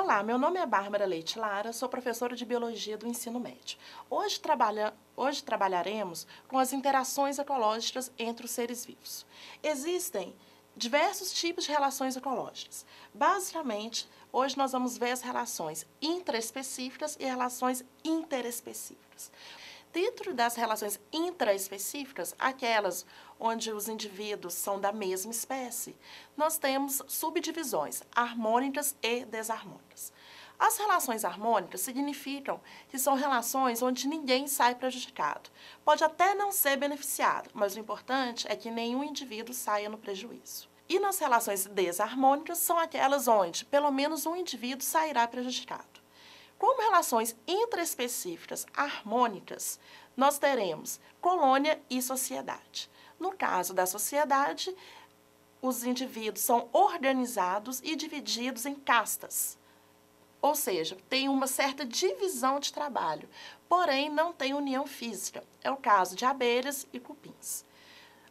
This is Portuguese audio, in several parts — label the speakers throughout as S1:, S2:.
S1: Olá, meu nome é Bárbara Leite Lara, sou professora de Biologia do Ensino Médio. Hoje trabalharemos com as interações ecológicas entre os seres vivos. Existem diversos tipos de relações ecológicas. Basicamente, hoje nós vamos ver as relações intraespecíficas e relações interespecíficas. Dentro das relações intraespecíficas, aquelas onde os indivíduos são da mesma espécie, nós temos subdivisões harmônicas e desarmônicas. As relações harmônicas significam que são relações onde ninguém sai prejudicado. Pode até não ser beneficiado, mas o importante é que nenhum indivíduo saia no prejuízo. E nas relações desarmônicas são aquelas onde pelo menos um indivíduo sairá prejudicado. Como relações intraespecíficas harmônicas, nós teremos colônia e sociedade. No caso da sociedade, os indivíduos são organizados e divididos em castas. Ou seja, tem uma certa divisão de trabalho, porém não tem união física. É o caso de abelhas e cupins.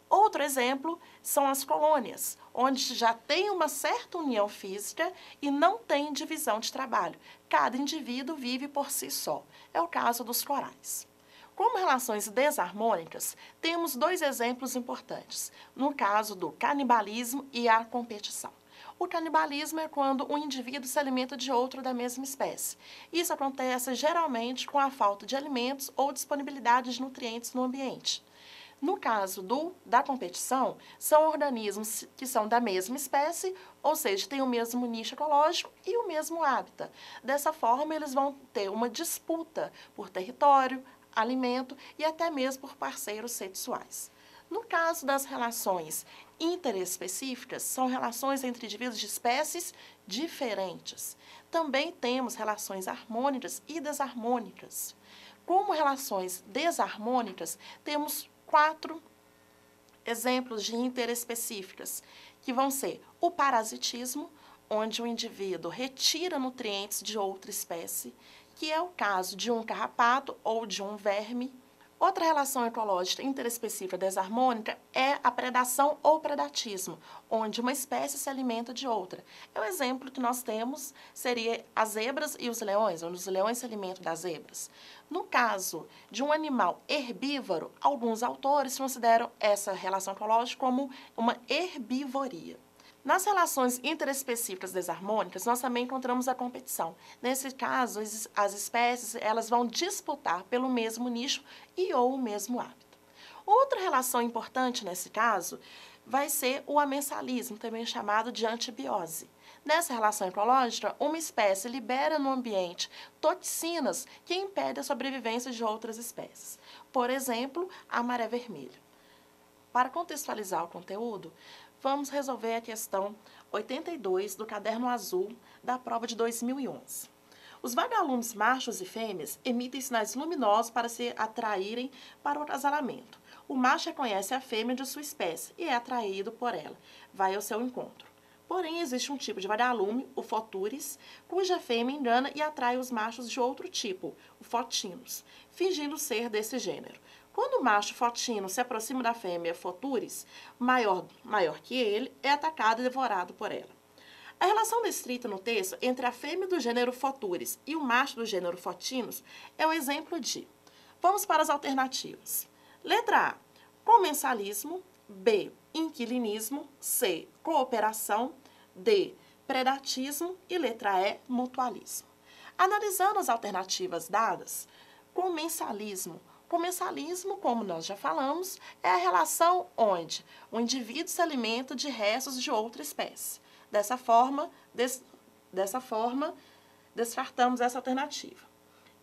S1: Outro exemplo são as colônias, onde já tem uma certa união física e não tem divisão de trabalho. Cada indivíduo vive por si só. É o caso dos corais. Como relações desarmônicas, temos dois exemplos importantes, no caso do canibalismo e a competição. O canibalismo é quando um indivíduo se alimenta de outro da mesma espécie. Isso acontece geralmente com a falta de alimentos ou disponibilidade de nutrientes no ambiente. No caso da competição, são organismos que são da mesma espécie, ou seja, têm o mesmo nicho ecológico e o mesmo hábitat. Dessa forma, eles vão ter uma disputa por território, alimento e até mesmo por parceiros sexuais. No caso das relações interespecíficas, são relações entre indivíduos de espécies diferentes. Também temos relações harmônicas e desarmônicas. Como relações desarmônicas, temos 4 exemplos de interespecíficas, que vão ser o parasitismo, onde o indivíduo retira nutrientes de outra espécie, que é o caso de um carrapato ou de um verme. Outra relação ecológica interespecífica desarmônica é a predação ou predatismo, onde uma espécie se alimenta de outra. O exemplo que nós temos seria as zebras e os leões, onde os leões se alimentam das zebras. No caso de um animal herbívoro, alguns autores consideram essa relação ecológica como uma herbivoria. Nas relações interespecíficas desarmônicas, nós também encontramos a competição. Nesse caso, as espécies elas vão disputar pelo mesmo nicho e ou o mesmo hábito. Outra relação importante nesse caso vai ser o amensalismo, também chamado de antibiose. Nessa relação ecológica, uma espécie libera no ambiente toxinas que impedem a sobrevivência de outras espécies. Por exemplo, a maré vermelha. Para contextualizar o conteúdo, vamos resolver a questão 82 do Caderno Azul da prova de 2011. Os vagalumes machos e fêmeas emitem sinais luminosos para se atraírem para o acasalamento. O macho reconhece a fêmea de sua espécie e é atraído por ela. Vai ao seu encontro. Porém, existe um tipo de vagalume, o Photuris, cuja fêmea engana e atrai os machos de outro tipo, o Photinus, fingindo ser desse gênero. Quando o macho Photino se aproxima da fêmea Photuris, maior que ele, é atacado e devorado por ela. A relação descrita no texto entre a fêmea do gênero Photuris e o macho do gênero Photinus é um exemplo de... Vamos para as alternativas. Letra A, comensalismo. B, inquilinismo. C, cooperação. D, predatismo. E letra E, mutualismo. Analisando as alternativas dadas, comensalismo. Comensalismo, como nós já falamos, é a relação onde o indivíduo se alimenta de restos de outra espécie. Dessa forma, descartamos essa alternativa.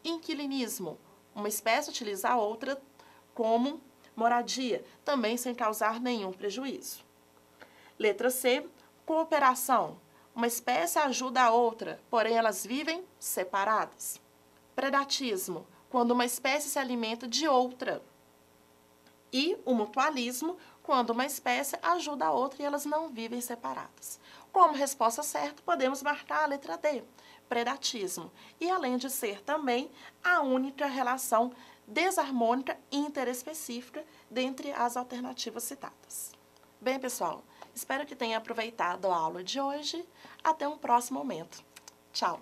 S1: Inquilinismo, uma espécie utiliza a outra como moradia, também sem causar nenhum prejuízo. Letra C, cooperação. Uma espécie ajuda a outra, porém elas vivem separadas. Predatismo, quando uma espécie se alimenta de outra. E o mutualismo, quando uma espécie ajuda a outra e elas não vivem separadas. Como resposta certa, podemos marcar a letra D, predatismo. E além de ser também a única relação desarmônica interespecífica dentre as alternativas citadas. Bem, pessoal, espero que tenha aproveitado a aula de hoje. Até um próximo momento. Tchau!